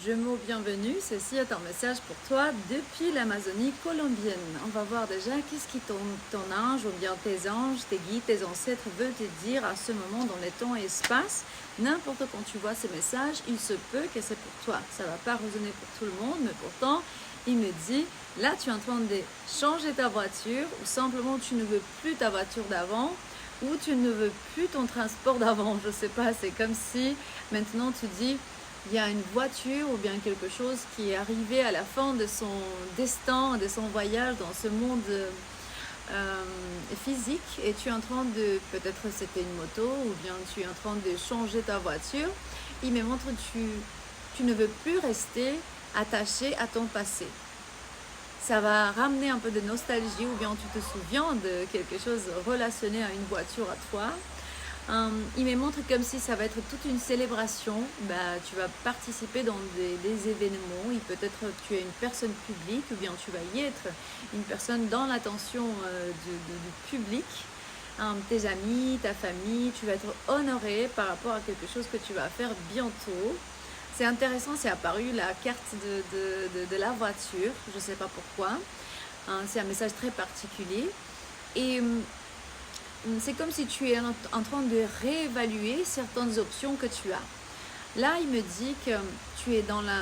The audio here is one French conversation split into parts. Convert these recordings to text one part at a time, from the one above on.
Jumeaux, bienvenue. Ceci est un message pour toi depuis l'Amazonie colombienne. On va voir déjà qu'est-ce qui ton ange ou bien tes anges, tes guides, tes ancêtres veulent te dire à ce moment dans le temps et espace. N'importe quand tu vois ces messages, il se peut que c'est pour toi. Ça ne va pas résonner pour tout le monde, mais pourtant, il me dit, là tu es en train de changer ta voiture ou simplement tu ne veux plus ta voiture d'avant ou tu ne veux plus ton transport d'avant. Je ne sais pas, c'est comme si maintenant tu dis, il y a une voiture ou bien quelque chose qui est arrivé à la fin de son destin, de son voyage dans ce monde physique et tu es en train de, peut-être c'était une moto ou bien tu es en train de changer ta voiture. Il me montre que tu ne veux plus rester attaché à ton passé. Ça va ramener un peu de nostalgie ou bien tu te souviens de quelque chose relationné à une voiture à toi. Il me montre comme si ça va être toute une célébration. Tu vas participer dans des événements et peut-être tu es une personne publique ou bien tu vas y être une personne dans l'attention du public. Tes amis, ta famille, tu vas être honoré par rapport à quelque chose que tu vas faire bientôt. C'est intéressant, c'est apparu la carte de la voiture, je ne sais pas pourquoi. C'est un message très particulier. Et c'est comme si tu es en train de réévaluer certaines options que tu as. Là, il me dit que tu es dans la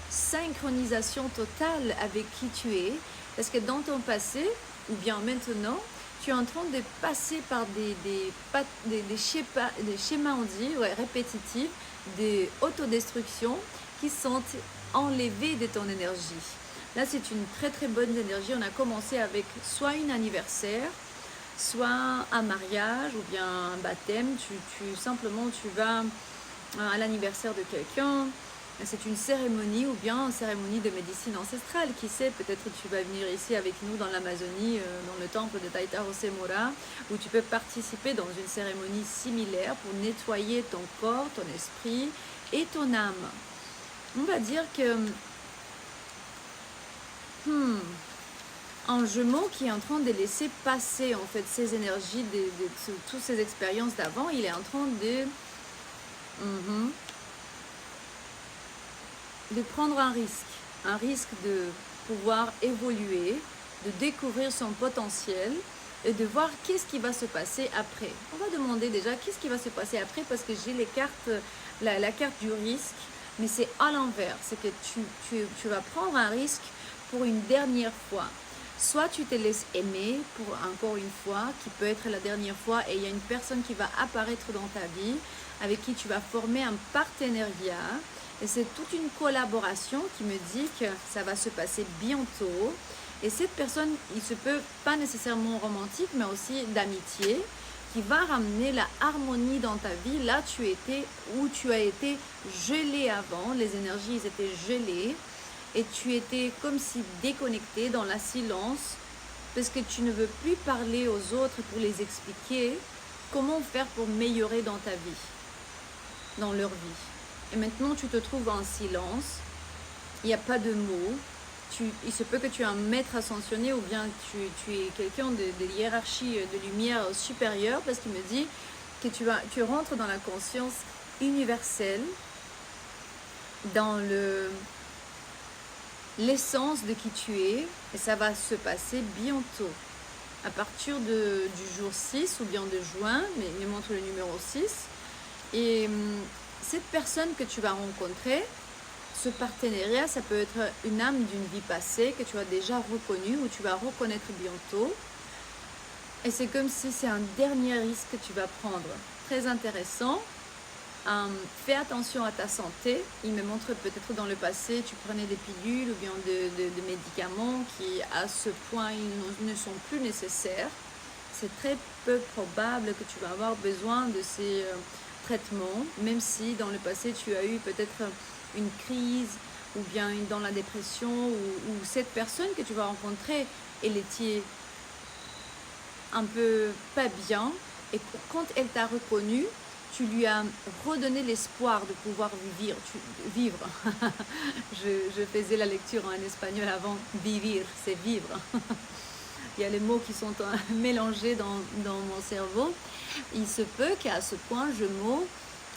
synchronisation totale avec qui tu es, parce que dans ton passé, ou bien maintenant, tu es en train de passer par des schémas, on dit, répétitifs, des autodestructions qui sont enlevées de ton énergie. Là, c'est une très très bonne énergie. On a commencé avec soit un anniversaire, soit un mariage ou bien un baptême. Simplement tu vas à l'anniversaire de quelqu'un, c'est une cérémonie ou bien une cérémonie de médecine ancestrale, qui sait, peut-être tu vas venir ici avec nous dans l'Amazonie, dans le temple de Taita Rosemora, où tu peux participer dans une cérémonie similaire pour nettoyer ton corps, ton esprit et ton âme. On va dire que un Jumeau qui est en train de laisser passer en fait ces énergies de toutes ces expériences d'avant, il est en train de prendre un risque de pouvoir évoluer, de découvrir son potentiel et de voir qu'est-ce qui va se passer après. On va demander déjà qu'est-ce qui va se passer après, parce que j'ai les cartes, la carte du risque, mais c'est à l'envers. C'est que tu vas prendre un risque pour une dernière fois. Soit tu te laisses aimer pour encore une fois, qui peut être la dernière fois, et il y a une personne qui va apparaître dans ta vie, avec qui tu vas former un partenariat. Et c'est toute une collaboration qui me dit que ça va se passer bientôt. Et cette personne, il se peut pas nécessairement romantique, mais aussi d'amitié, qui va ramener la harmonie dans ta vie. Là, tu étais où tu as été gelé avant, les énergies étaient gelées. Et tu étais comme si déconnecté dans la silence, parce que tu ne veux plus parler aux autres pour les expliquer comment faire pour améliorer dans ta vie, dans leur vie. Et maintenant, tu te trouves en silence, il n'y a pas de mots. Il se peut que tu es un maître ascensionné ou bien tu es quelqu'un de hiérarchie de lumière supérieure, parce qu'il me dit que tu rentres dans la conscience universelle, dans l'essence de qui tu es, et ça va se passer bientôt. À partir du jour 6 ou bien de juin, mais il me montre le numéro 6. Et cette personne que tu vas rencontrer, ce partenariat, ça peut être une âme d'une vie passée que tu as déjà reconnue ou tu vas reconnaître bientôt. Et c'est comme si c'est un dernier risque que tu vas prendre. Très intéressant. Fais attention à ta santé. Il me montre peut-être dans le passé, tu prenais des pilules ou bien de médicaments qui, à ce point, ils ne sont plus nécessaires. C'est très peu probable que tu vas avoir besoin de ces traitements, même si dans le passé, tu as eu peut-être une crise ou bien dans la dépression, ou cette personne que tu vas rencontrer, elle était un peu pas bien, et quand elle t'a reconnu, tu lui as redonné l'espoir de pouvoir vivre. je faisais la lecture en espagnol avant. Vivir, c'est vivre. Il y a les mots qui sont mélangés dans mon cerveau. Il se peut qu'à ce point, Jumeaux,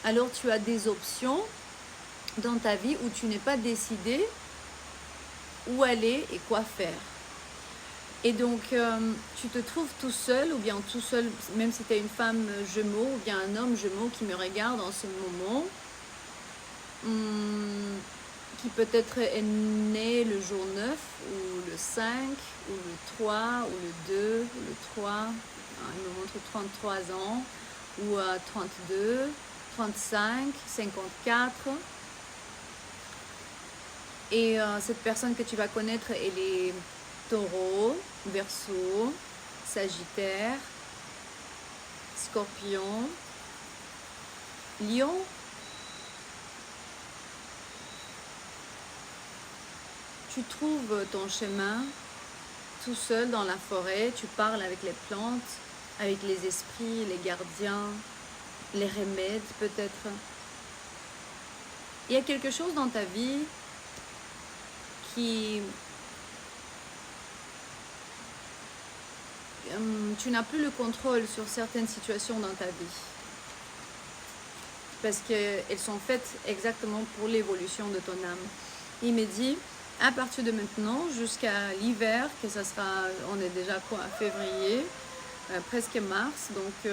alors tu as des options dans ta vie où tu n'es pas décidé où aller et quoi faire. Et donc, tu te trouves tout seul ou bien tout seul, même si tu es une femme Gémeaux ou bien un homme Gémeaux qui me regarde en ce moment, qui peut-être est né le jour 9 ou le 5 ou le 3 ou le 2 ou le 3, il me montre 33 ans, ou 32, 35, 54. Et cette personne que tu vas connaître, elle est Taureau, Verseau, Sagittaire, Scorpion, Lion. Tu trouves ton chemin tout seul dans la forêt, tu parles avec les plantes, avec les esprits, les gardiens, les remèdes peut-être. Il y a quelque chose dans ta vie qui... tu n'as plus le contrôle sur certaines situations dans ta vie. Parce qu'elles sont faites exactement pour l'évolution de ton âme. Il me dit, à partir de maintenant, jusqu'à l'hiver, que ça sera, on est déjà quoi, février, presque mars, donc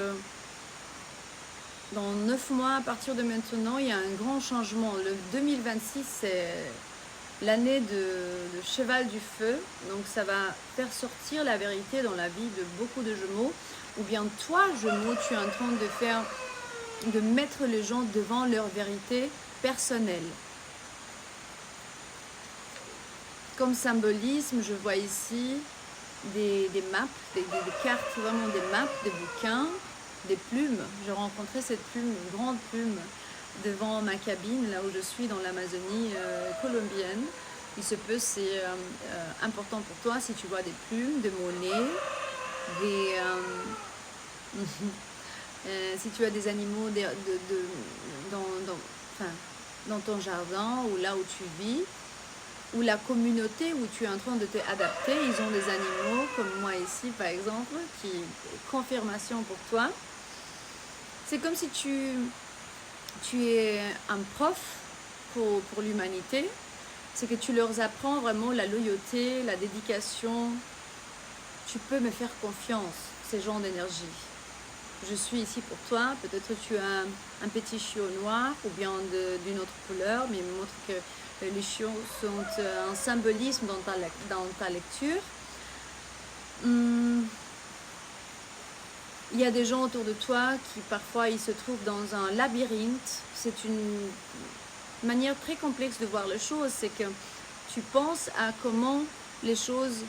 dans 9 mois, à partir de maintenant, il y a un grand changement. Le 2026, c'est l'année de cheval du feu, donc ça va faire sortir la vérité dans la vie de beaucoup de Gémeaux, ou bien toi, Gémeaux, tu es en train de mettre les gens devant leur vérité personnelle. Comme symbolisme, je vois ici des maps, des cartes, vraiment des maps, des bouquins, des plumes. J'ai rencontré cette plume, une grande plume, devant ma cabine, là où je suis dans l'Amazonie colombienne. Il se peut, c'est important pour toi si tu vois des plumes, des monnaies, si tu as des animaux dans ton jardin ou là où tu vis, ou la communauté où tu es en train de t'adapter, ils ont des animaux comme moi ici par exemple, qui est confirmation pour toi. C'est comme si tu es un prof pour l'humanité, c'est que tu leur apprends vraiment la loyauté, la dédication. Tu peux me faire confiance, ces genres d'énergie. Je suis ici pour toi, peut-être tu as un petit chiot noir ou bien d'une autre couleur, mais il me montre que les chiots sont un symbolisme dans ta lecture. Il y a des gens autour de toi qui parfois ils se trouvent dans un labyrinthe. C'est une manière très complexe de voir les choses, c'est que tu penses à comment les choses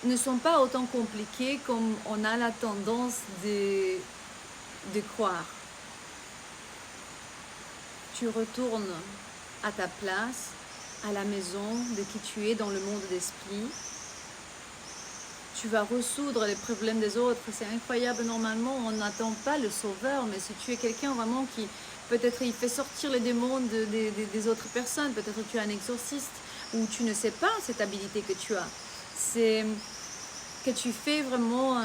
ne sont pas autant compliquées comme on a la tendance de croire. Tu retournes à ta place, à la maison de qui tu es dans le monde d'esprit. Tu vas résoudre les problèmes des autres. C'est incroyable, normalement on n'attend pas le sauveur, mais si tu es quelqu'un vraiment qui peut-être il fait sortir les démons des autres personnes, peut-être tu es un exorciste ou tu ne sais pas cette habilité que tu as. C'est que tu fais vraiment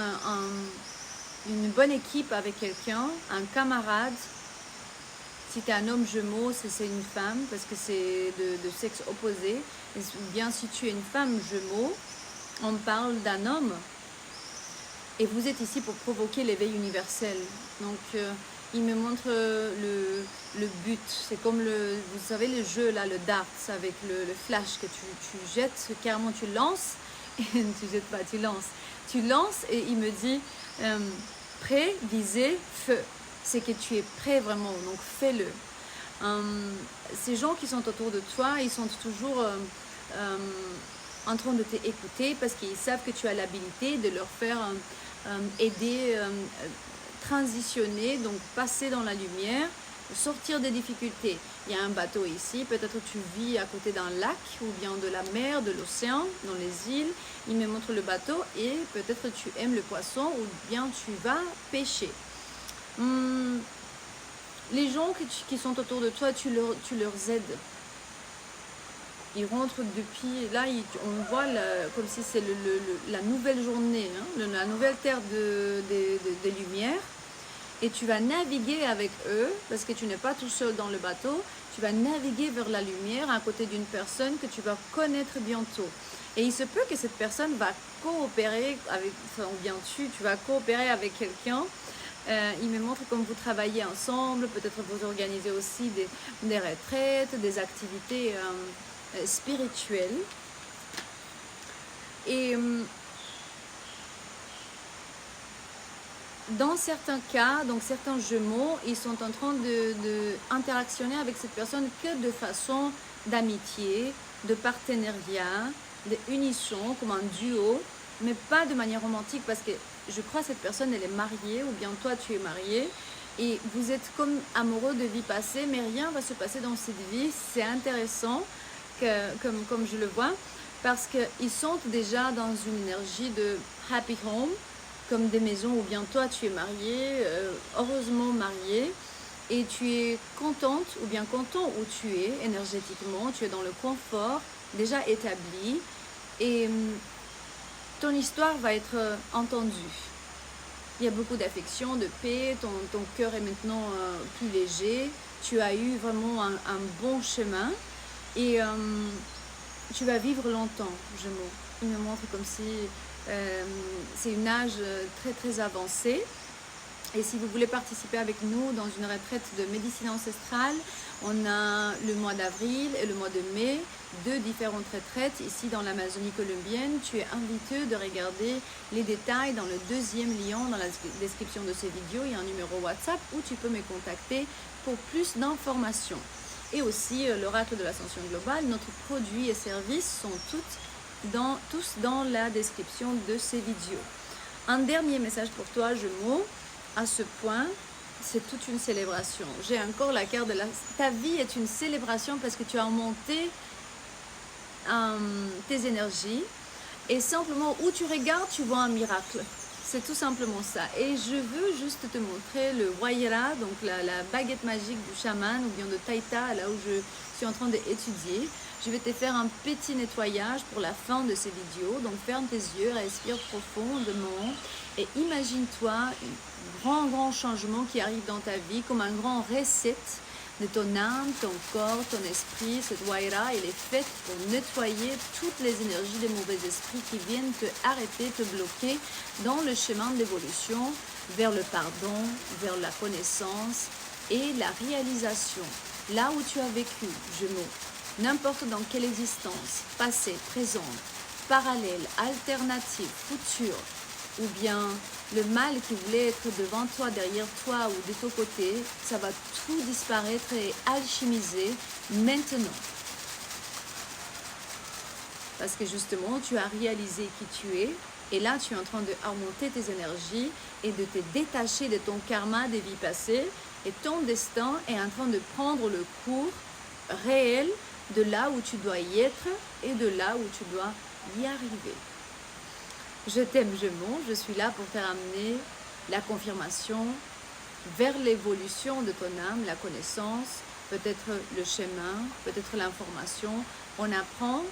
une bonne équipe avec quelqu'un, un camarade. Si tu es un homme Gémeaux, c'est une femme parce que c'est de sexe opposé. Ou bien si tu es une femme Gémeaux, on parle d'un homme. Et vous êtes ici pour provoquer l'éveil universel. Donc, il me montre le but. C'est comme vous savez, le jeu là, le darts avec le flash que tu jettes, carrément tu lances. Et tu jettes pas, tu lances. Tu lances et il me dit prêt, visé, feu. C'est que tu es prêt vraiment, donc fais-le. Ces gens qui sont autour de toi, ils sont toujours en train de t'écouter parce qu'ils savent que tu as l'habilité de leur faire aider, transitionner, donc passer dans la lumière, sortir des difficultés. Il y a un bateau ici, peut-être tu vis à côté d'un lac ou bien de la mer, de l'océan, dans les îles. Il me montre le bateau et peut-être tu aimes le poisson ou bien tu vas pêcher. Les gens qui sont autour de toi, tu leur aides. Ils rentrent depuis, là on voit comme si c'est la nouvelle journée, hein, la nouvelle terre des lumières. et tu vas naviguer avec eux, parce que tu n'es pas tout seul dans le bateau, tu vas naviguer vers la lumière à côté d'une personne que tu vas connaître bientôt. Et il se peut que cette personne va coopérer avec, enfin, ou bien tu vas coopérer avec quelqu'un. Il me montre comme vous travaillez ensemble, peut-être vous organisez aussi des retraites, des activités spirituelles. Et dans certains cas, donc certains jumeaux, ils sont en train de interactionner avec cette personne que de façon d'amitié, de partenariat, d'unisson, comme un duo, mais pas de manière romantique parce que je crois que cette personne, elle est mariée ou bien toi, tu es marié et vous êtes comme amoureux de vie passée, mais rien va se passer dans cette vie. C'est intéressant, comme je le vois, parce qu'ils sont déjà dans une énergie de happy home, comme des maisons où bien toi tu es marié, heureusement marié, et tu es contente ou bien content où tu es énergétiquement, tu es dans le confort déjà établi, et ton histoire va être entendue. Il y a beaucoup d'affection, de paix, ton cœur est maintenant plus léger, tu as eu vraiment un bon chemin, et tu vas vivre longtemps, Gémeaux. Il me montre comme si c'est un âge très très avancé. Et si vous voulez participer avec nous dans une retraite de médecine ancestrale, on a le mois d'avril et le mois de mai, 2 différentes retraites ici dans l'Amazonie colombienne. Tu es invité de regarder les détails dans le 2e lien dans la description de ces vidéos. Il y a un numéro WhatsApp où tu peux me contacter pour plus d'informations. Et aussi l'oracle de l'ascension globale, notre produit et services sont tous dans la description de ces vidéos. Un dernier message pour toi, Gémeaux. À ce point, c'est toute une célébration. J'ai encore la carte de ta vie est une célébration parce que tu as monté tes énergies et simplement où tu regardes, tu vois un miracle. C'est tout simplement ça. Et je veux juste te montrer le Waira, donc la baguette magique du chaman ou bien de Taïta, là où je suis en train d'étudier. Je vais te faire un petit nettoyage pour la fin de ces vidéos. Donc ferme tes yeux, respire profondément et imagine-toi un grand changement qui arrive dans ta vie, comme un grand reset de ton âme, ton corps, ton esprit. Cette Waira, elle est faite pour nettoyer toutes les énergies des mauvais esprits qui viennent te arrêter, te bloquer dans le chemin d'évolution vers le pardon, vers la connaissance et la réalisation. Là où tu as vécu, Gémeaux, n'importe dans quelle existence, passée, présente, parallèle, alternative, future, ou bien le mal qui voulait être devant toi, derrière toi ou de ton côté, ça va tout disparaître et alchimiser maintenant. Parce que justement, tu as réalisé qui tu es et là, tu es en train de remonter tes énergies et de te détacher de ton karma des vies passées et ton destin est en train de prendre le cours réel de là où tu dois y être et de là où tu dois y arriver. Je t'aime, Gémeaux, je suis là pour te ramener la confirmation vers l'évolution de ton âme, la connaissance, peut-être le chemin, peut-être l'information. On apprend,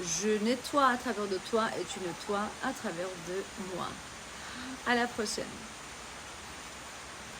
je nettoie à travers de toi et tu nettoies à travers de moi. À la prochaine.